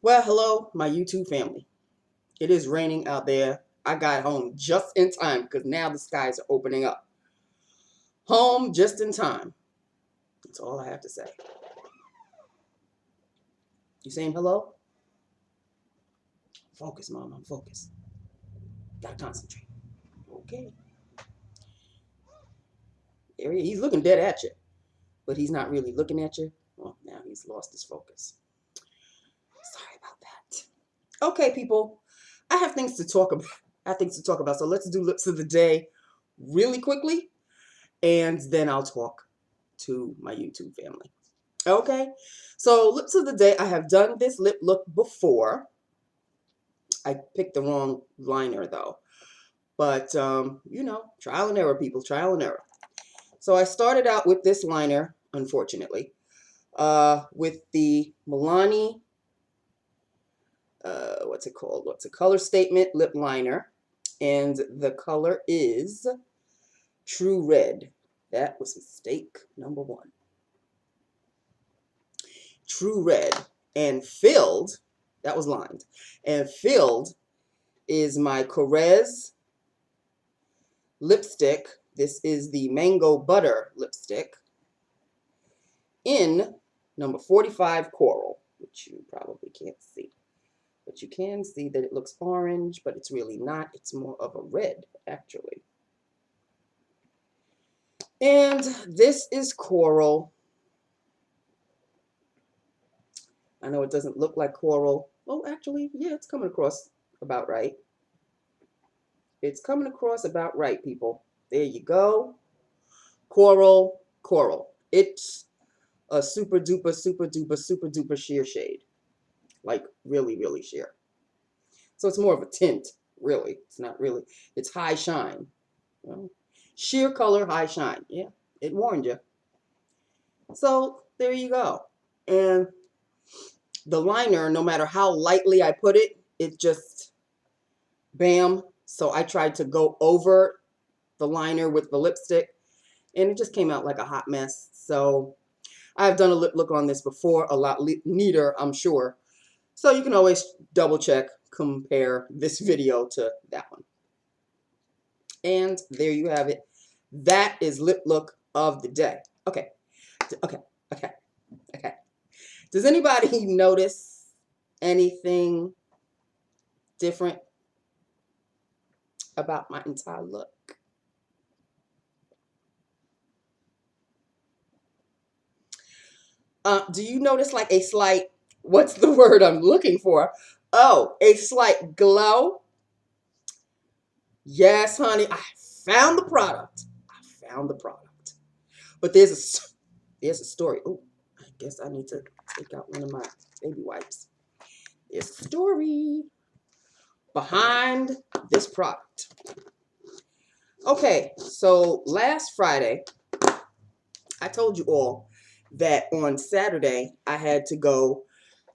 Well, hello, my YouTube family. It is raining out there. I got home just in time because now the skies are opening up. Home just in time. That's all I have to say. You saying hello? Focus, Mom. I'm focused. Gotta concentrate. Okay. There he is. He's looking dead at you, but he's not really looking at you. Well, now he's lost his focus. Sorry about that. Okay, people. I have things to talk about. So let's do lips of the day really quickly, and then I'll talk to my YouTube family. Okay, so lips of the day. I have done this lip look before. I picked the wrong liner though, but you know, trial and error, people, trial and error. So I started out with this liner, unfortunately, with the Milani, what's it called? What's a color statement lip liner, and the color is True Red. That was mistake number one. True Red. And filled, that was lined, and filled is my Korres lipstick. This is the Mango Butter lipstick in number 45 Coral, which you probably can't see. But you can see that it looks orange, but it's really not. It's more of a red, actually. And this is Coral. I know it doesn't look like coral. Oh, actually, yeah, it's coming across about right. It's coming across about right, people. There you go. Coral, Coral. It's a super duper, super duper, super duper sheer shade. Like really, really sheer. So it's more of a tint, really. It's not really. It's high shine. Well, sheer color, high shine. Yeah, it warned you. So there you go. And the liner, no matter how lightly I put it, it just, bam. So I tried to go over the liner with the lipstick, and it just came out like a hot mess. So I've done a lip look on this before, a lot neater, I'm sure. So you can always double check, compare this video to that one. And there you have it. That is lip look of the day. Okay. Does anybody notice anything different about my entire look? Do you notice like a slight, what's the word I'm looking for? Oh, a slight glow? Yes, honey, I found the product. I found the product. But there's a story. Oh, I guess I need to take out one of my baby wipes. There's a story behind this product. Okay, so last Friday, I told you all that on Saturday, I had to go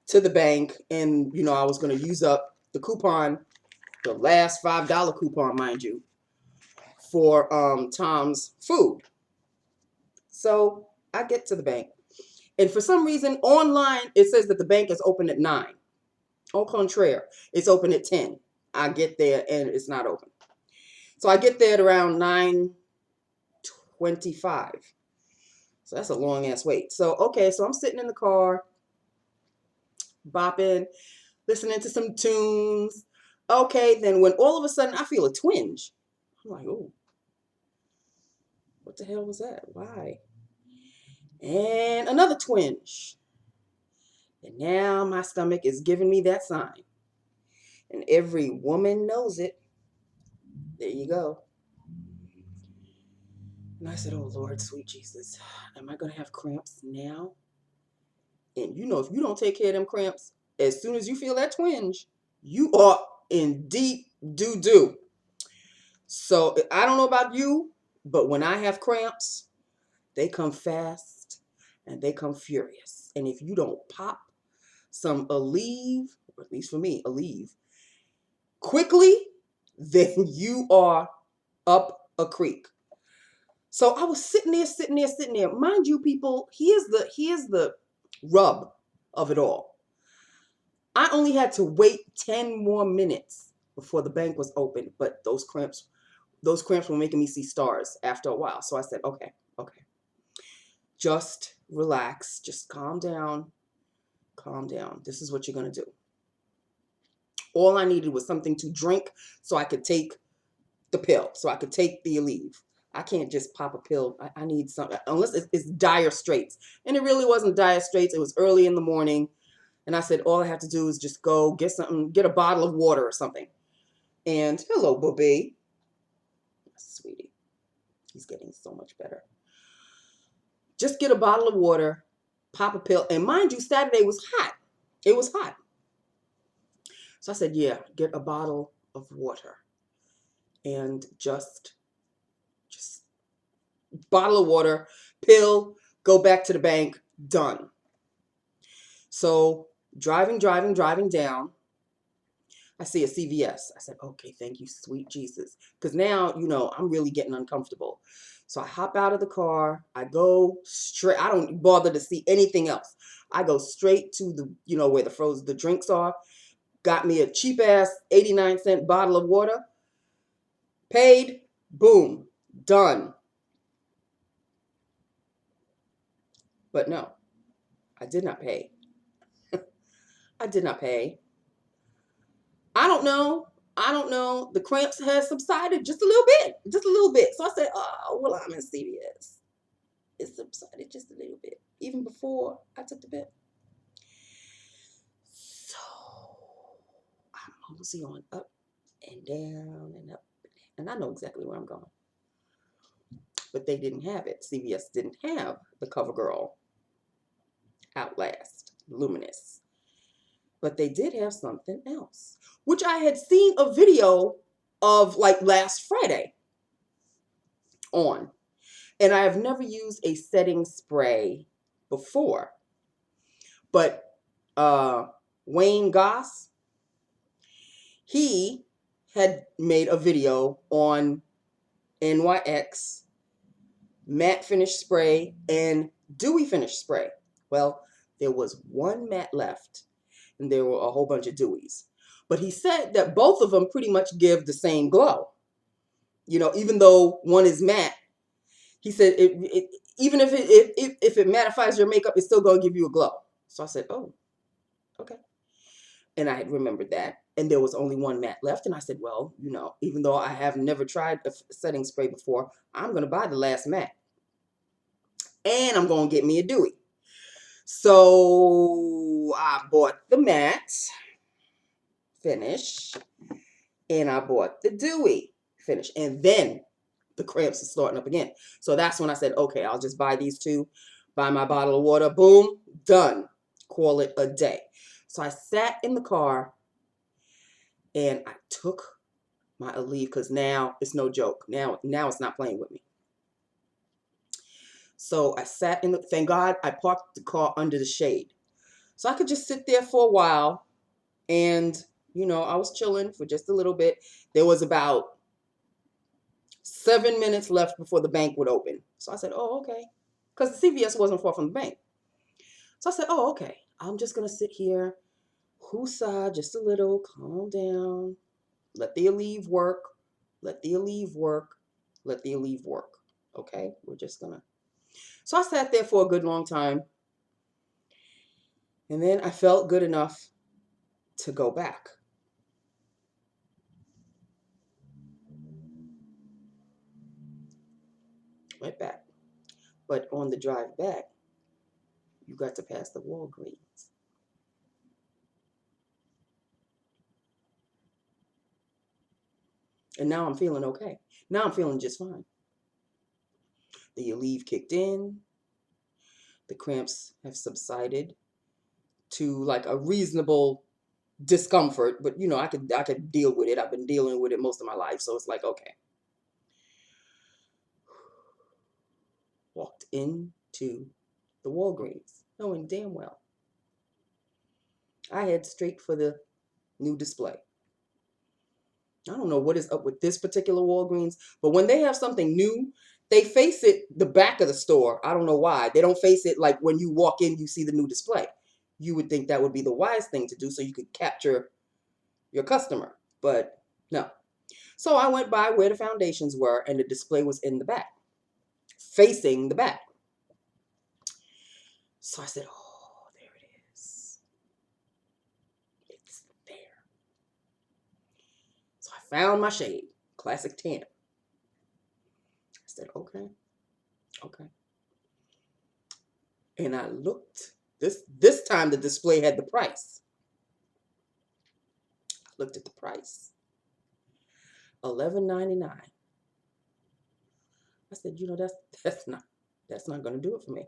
to the bank and, you know, I was going to use up the coupon, the last $5 coupon, mind you, for Tom's food. So I get to the bank. And for some reason, online, it says that the bank is open at 9. Au contraire, it's open at 10. I get there and it's not open. So I get there at around 9:25. So that's a long ass wait. So, okay, so I'm sitting in the car, bopping, listening to some tunes. Okay, then when all of a sudden I feel a twinge. I'm like, oh, what the hell was that? Why? And another twinge. And now my stomach is giving me that sign. And every woman knows it. There you go. And I said, oh, Lord, sweet Jesus, am I going to have cramps now? And you know, if you don't take care of them cramps, as soon as you feel that twinge, you are in deep doo-doo. So I don't know about you, but when I have cramps, they come fast and they come furious. And if you don't pop some Aleve, or at least for me, Aleve, quickly, then you are up a creek. So I was sitting there. Mind you, people, here's the rub of it all. I only had to wait 10 more minutes before the bank was open, but those cramps were making me see stars after a while. So I said, okay, just relax, just calm down, calm down. This is what you're going to do. All I needed was something to drink so I could take the pill, so I could take the Aleve. I can't just pop a pill. I need something, unless it's dire straits. And it really wasn't dire straits. It was early in the morning. And I said, all I have to do is just go get something, get a bottle of water or something. And hello, Bobby. Sweetie. He's getting so much better. Just get a bottle of water, pop a pill. And mind you, Saturday was hot. It was hot. So I said, yeah, get a bottle of water. And just bottle of water, pill, go back to the bank, done. So driving down, I see a CVS. I said, okay, thank you, sweet Jesus. Because now, I'm really getting uncomfortable. So I hop out of the car. I go straight. I don't bother to see anything else. I go straight to the, where the drinks are. Got me a cheap ass 89-cent bottle of water. Paid. Boom. Done. But no, I did not pay. I did not pay. I don't know. The cramps has subsided just a little bit. So I said, oh, well, I'm in CVS. It subsided just a little bit, even before I took the pill. So I'm mosey on up and down and up. And I know exactly where I'm going. But they didn't have it. CVS didn't have the CoverGirl Outlast Luminous. But they did have something else, which I had seen a video of like last Friday on. And I have never used a setting spray before. But Wayne Goss, he had made a video on NYX matte finish spray and dewy finish spray. Well, there was one matte left and there were a whole bunch of dewies. But he said that both of them pretty much give the same glow. Even though one is matte, he said even if it mattifies your makeup, it's still going to give you a glow. So I said, oh, okay. And I had remembered that. And there was only one matte left. And I said, well, even though I have never tried a setting spray before, I'm going to buy the last matte. And I'm going to get me a dewy. So I bought the matte finish. And I bought the dewy finish. And then the cramps are starting up again. So that's when I said, okay, I'll just buy these two. Buy my bottle of water. Boom. Done. Call it a day. So I sat in the car and I took my Aleve because now it's no joke. Now it's not playing with me. So I sat in thank God I parked the car under the shade. So I could just sit there for a while and, I was chilling for just a little bit. There was about 7 minutes left before the bank would open. So I said, oh, okay. Because the CVS wasn't far from the bank. So I said, oh, okay. I'm just going to sit here, woosah just a little, calm down, let the Aleve work, let the Aleve work, let the Aleve work. Okay? We're just going to. So I sat there for a good long time. And then I felt good enough to go back. Went back. But on the drive back, you got to pass the Walgreens. And now I'm feeling okay. Now I'm feeling just fine. The Aleve kicked in. The cramps have subsided to like a reasonable discomfort. But, I could deal with it. I've been dealing with it most of my life. So it's like, okay. Walked into the Walgreens, knowing damn well I head straight for the new display. I don't know what is up with this particular Walgreens, but when they have something new, they face it the back of the store. I don't know why. They don't face it like when you walk in, you see the new display. you would think that would be the wise thing to do so you could capture your customer. But no. So I went by where the foundations were, and the display was in the back, facing the back. So I said, oh, there it is. It's there. So I found my shade, Classic Tan. I said, okay. And I looked. This time the display had the price. I looked at the price. $11.99. I said, you know, that's not going to do it for me.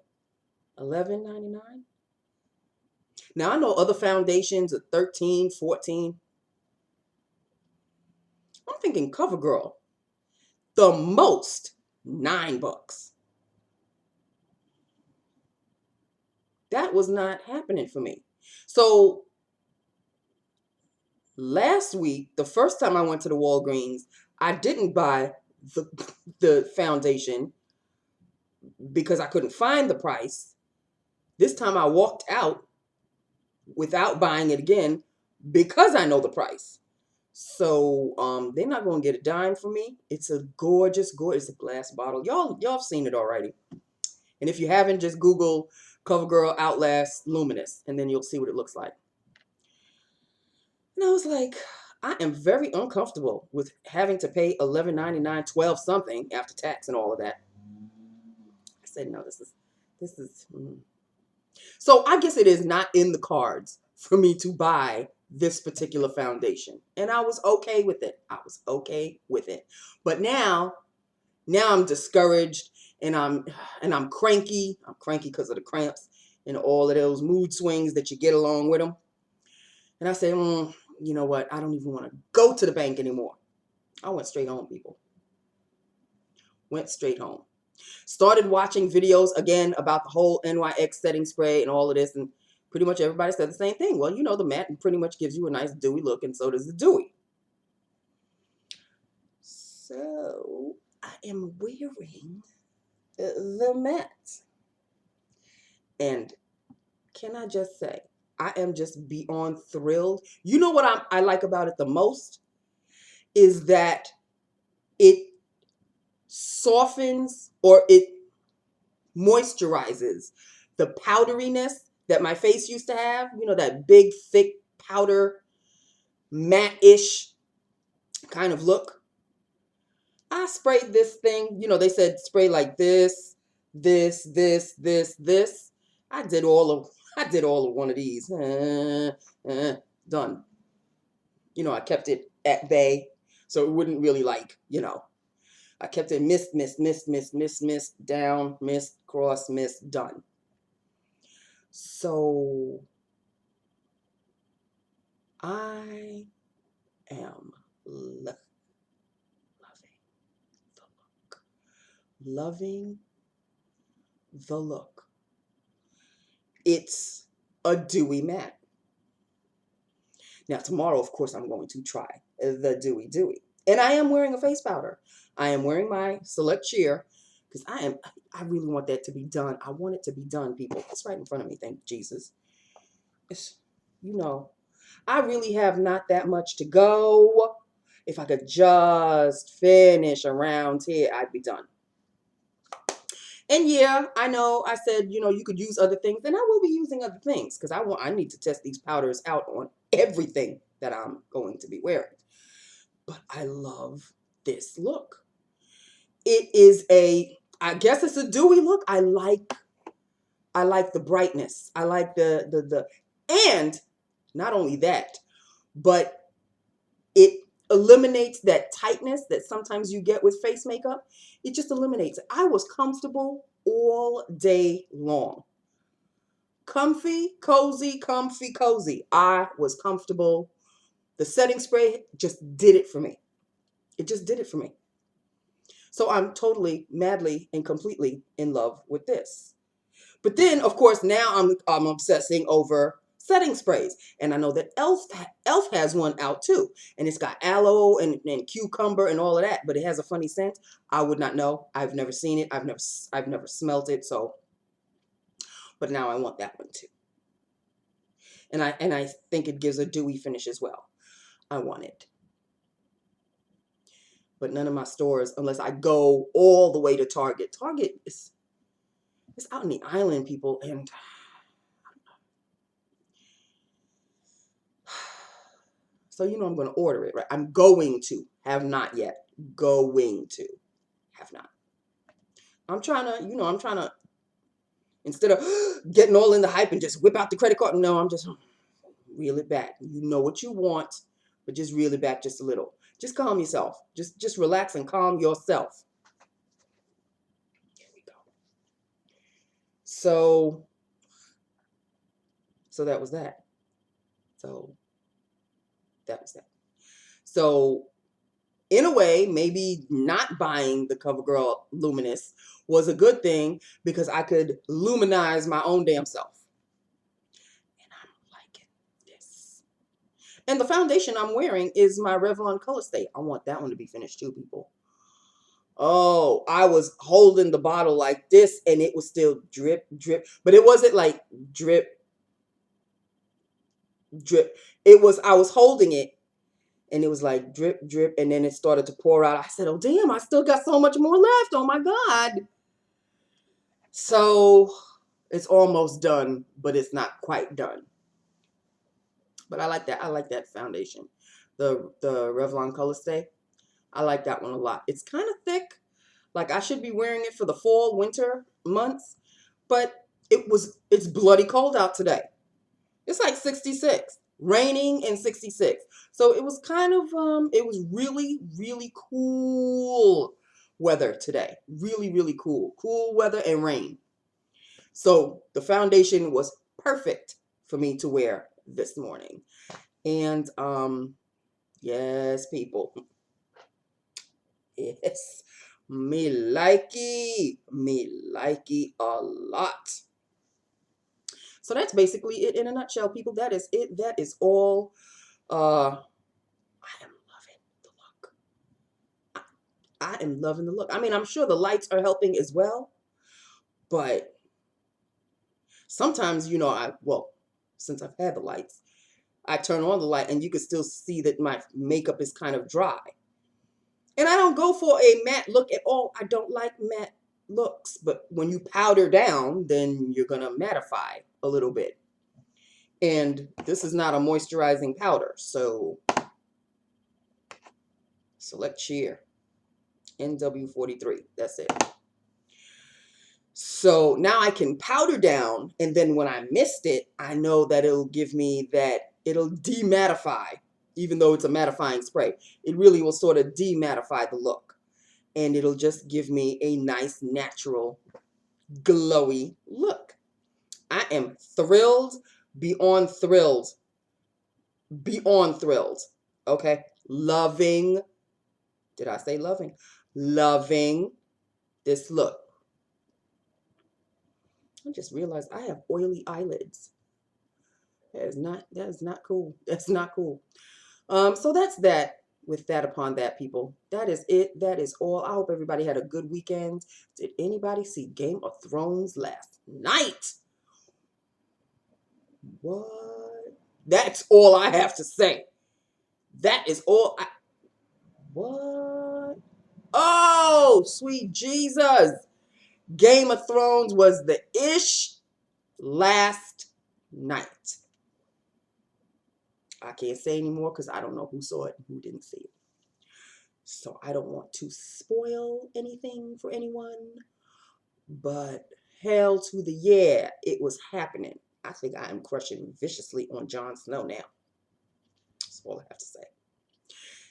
$11.99. Now I know other foundations are $13, $14. I'm thinking CoverGirl, the most $9. That was not happening for me. So last week, the first time I went to the Walgreens, I didn't buy the foundation because I couldn't find the price. This time I walked out without buying it again because I know the price. So they're not going to get a dime from me. It's a gorgeous glass bottle. Y'all have seen it already. And if you haven't, just Google CoverGirl Outlast Luminous, and then you'll see what it looks like. And I was like, I am very uncomfortable with having to pay $11.99, $12 something after tax and all of that. I said, no, this is. So I guess it is not in the cards for me to buy this particular foundation. And I was okay with it. But now I'm discouraged and I'm cranky. I'm cranky because of the cramps and all of those mood swings that you get along with them. And I said, you know what? I don't even want to go to the bank anymore. I went straight home, people. Went straight home. Started watching videos again about the whole NYX setting spray and all of this, and pretty much everybody said the same thing. Well, you know, the matte pretty much gives you a nice dewy look, and so does the dewy. So I am wearing the matte. And can I just say, I am just beyond thrilled. You know what I like about it the most is that it softens or it moisturizes the powderiness that my face used to have. You know, that big, thick powder, matte-ish kind of look. I sprayed this thing. You know, they said spray like this. I did all of one of these. Done. You know, I kept it at bay, so it wouldn't really like, you know. I kept it mist, down, mist, cross, mist, done. So I am loving the look. It's a dewy matte. Now tomorrow, of course, I'm going to try the dewy. And I am wearing a face powder. I am wearing my Select Sheer because I really want that to be done. I want it to be done, people. It's right in front of me, thank Jesus. It's, you know, I really have not that much to go. If I could just finish around here, I'd be done. And yeah, I know I said, you know, you could use other things, and I will be using other things because I need to test these powders out on everything that I'm going to be wearing. But I love this look. It is I guess it's a dewy look. I like the brightness. I like the and not only that, but it eliminates that tightness that sometimes you get with face makeup. It just eliminates it. I was comfortable all day long. Comfy, cozy. I was comfortable. The setting spray just did it for me. It just did it for me. So I'm totally, madly, and completely in love with this. But then, of course, now I'm obsessing over setting sprays. And I know that Elf has one out too. And it's got aloe and cucumber and all of that. But it has a funny scent. I would not know. I've never seen it. I've never smelt it. So, but now I want that one too. And I think it gives a dewy finish as well. I want it. But none of my stores, unless I go all the way to Target. Target is it's out in the island, people, and so you know I'm going to order it, right? I'm going to, have not yet. Going to, have not. I'm trying to, instead of getting all in the hype and just whip out the credit card. No, I'm just reel it back. You know what you want, but just reel it back just a little. Just calm yourself. Just relax and calm yourself. Here we go. So that was that. So that was that. So in a way, maybe not buying the CoverGirl Luminous was a good thing because I could luminize my own damn self. And I'm liking this. And the foundation I'm wearing is my Revlon Colorstay. I want that one to be finished too, people. Oh, I was holding the bottle like this and it was still drip, drip. But it wasn't like drip, drip. I was holding it and it was like drip, drip. And then it started to pour out. I said, oh, damn, I still got so much more left. Oh, my God. So it's almost done, but it's not quite done. But I like that. I like that foundation. The Revlon Colorstay. I like that one a lot. It's kind of thick. Like I should be wearing it for the fall, winter months. But it's bloody cold out today. It's like 66. Raining and 66. So it was kind of, it was really, really cool weather today. Really, really cool. Cool weather and rain. So the foundation was perfect for me to wear this morning. And yes, people. Yes. Me likey a lot. So that's basically it in a nutshell, people. That is it. That is all. I am loving the look. I am loving the look. I mean, I'm sure the lights are helping as well, but sometimes, since I've had the lights, I turn on the light and you can still see that my makeup is kind of dry. And I don't go for a matte look at all. I don't like matte looks, but when you powder down, then you're going to mattify a little bit. And this is not a moisturizing powder, so select sheer. NW43, that's it. So now I can powder down, and then when I mist it, I know that it'll give me that, it'll demattify, even though it's a mattifying spray. It really will sort of demattify the look. And it'll just give me a nice, natural, glowy look. I am thrilled, beyond thrilled, okay? Loving, did I say loving? Loving this look. I just realized I have oily eyelids. That is not cool. That's not cool. So that's that. With that upon that, people. That is it. That is all. I hope everybody had a good weekend. Did anybody see Game of Thrones last night? What? That's all I have to say. That is all I... What? Oh, sweet Jesus. Game of Thrones was the ish last night. I can't say anymore because I don't know who saw it and who didn't see it. So I don't want to spoil anything for anyone. But hell to the yeah, it was happening. I think I am crushing viciously on Jon Snow now. That's all I have to say.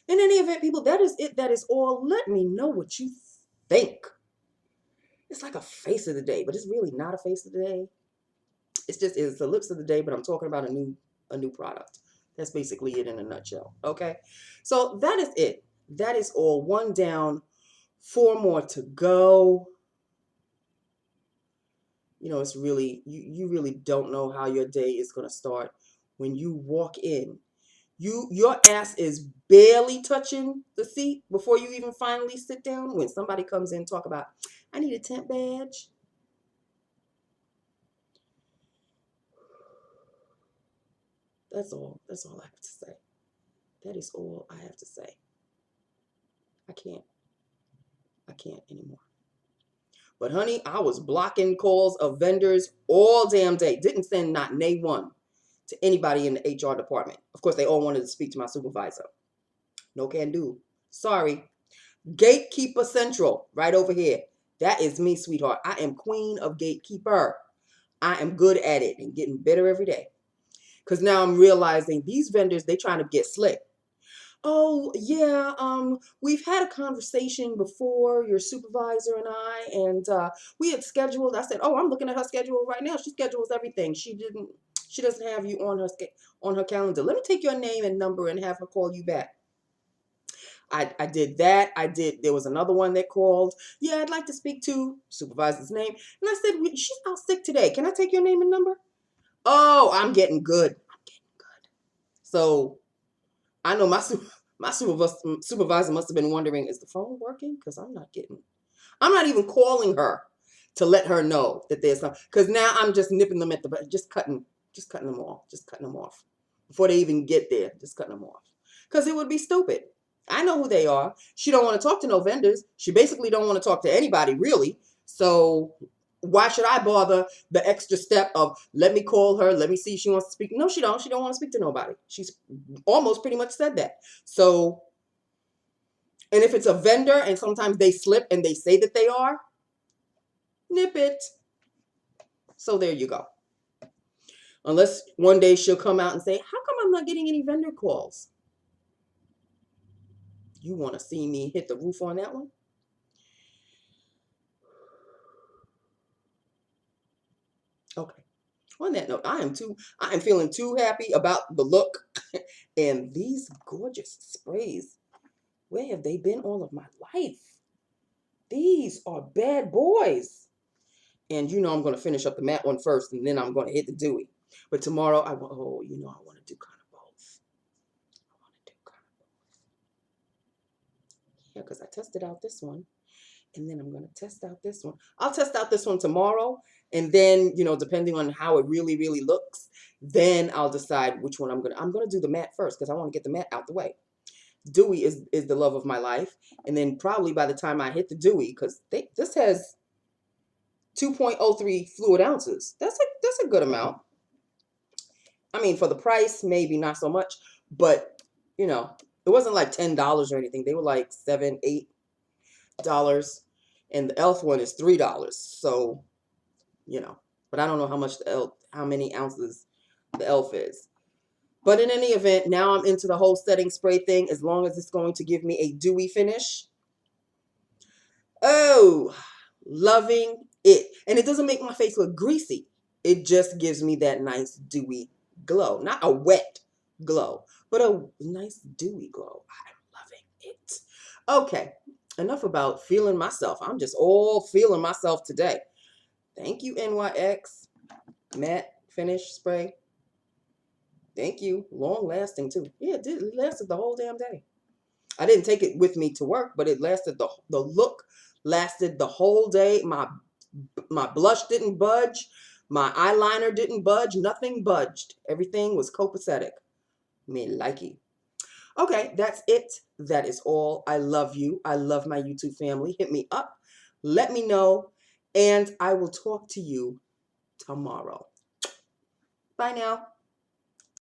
In any event, people, that is it. That is all. Let me know what you think. It's like a face of the day, but it's really not a face of the day. It's the lips of the day, but I'm talking about a new product. That's basically it in a nutshell. Okay. So that is it. That is all. One down, 4 more to go. It's really, you really don't know how your day is going to start when you walk in. Your ass is barely touching the seat before you even finally sit down. When somebody comes in and talk about, I need a temp badge. That's all. That's all I have to say. That is all I have to say. I can't. I can't anymore. But honey, I was blocking calls of vendors all damn day. Didn't send not nay one to anybody in the HR department. Of course, they all wanted to speak to my supervisor. No can do. Sorry. Gatekeeper Central, right over here. That is me, sweetheart. I am queen of gatekeeper. I am good at it and getting better every day. Because now I'm realizing these vendors, they trying to get slick. Oh, yeah, we've had a conversation before, your supervisor and I, and we had scheduled, I said, oh, I'm looking at her schedule right now. She schedules everything. She doesn't have you on her calendar. Let me take your name and number and have her call you back. I did that. There was another one that called. Yeah, I'd like to speak to supervisor's name. And I said, she's out sick today. Can I take your name and number? Oh, I'm getting good. So I know my supervisor must have been wondering, is the phone working? Because I'm not even calling her to let her know that there's some, because now I'm just nipping them at the butt, just cutting them off before they even get there, just cutting them off. Because it would be stupid. I know who they are. She don't want to talk to no vendors. She basically don't want to talk to anybody, really. So why should I bother the extra step of let me call her, let me see if she wants to speak? No, she don't. She don't want to speak to nobody. She's almost pretty much said that. So, and if it's a vendor and sometimes they slip and they say that they are, nip it. So there you go. Unless one day she'll come out and say, how come I'm not getting any vendor calls? You want to see me hit the roof on that one? Okay. On that note, I am feeling too happy about the look and these gorgeous sprays. Where have they been all of my life? These are bad boys. And you know I'm going to finish up the matte one first, and then I'm going to hit the dewy. But tomorrow, I want to do kind of both. I want to do kind of both. Yeah, because I tested out this one. And then I'm going to test out this one. I'll test out this one tomorrow. And then, depending on how it really, really looks, then I'll decide which one I'm going to do the matte first because I want to get the matte out the way. Dewy is the love of my life. And then probably by the time I hit the dewy, because this has 2.03 fluid ounces. That's a good amount. I mean, for the price, maybe not so much. But, it wasn't like $10 or anything. They were like $7, $8. And the e.l.f. one is $3. So, but I don't know how many ounces the e.l.f. is. But in any event, now I'm into the whole setting spray thing as long as it's going to give me a dewy finish. Oh, loving it. And it doesn't make my face look greasy. It just gives me that nice dewy glow. Not a wet glow, but a nice dewy glow. I'm loving it. Okay, enough about feeling myself. I'm just all feeling myself today. Thank you, NYX matte finish spray. Thank you. Long lasting too. Yeah, it did. It lasted the whole damn day. I didn't take it with me to work, but it lasted the look lasted the whole day. My blush didn't budge. My eyeliner didn't budge. Nothing budged. Everything was copacetic. Me likey. Okay, that's it. That is all. I love you. I love my YouTube family. Hit me up. Let me know. And I will talk to you tomorrow. Bye now.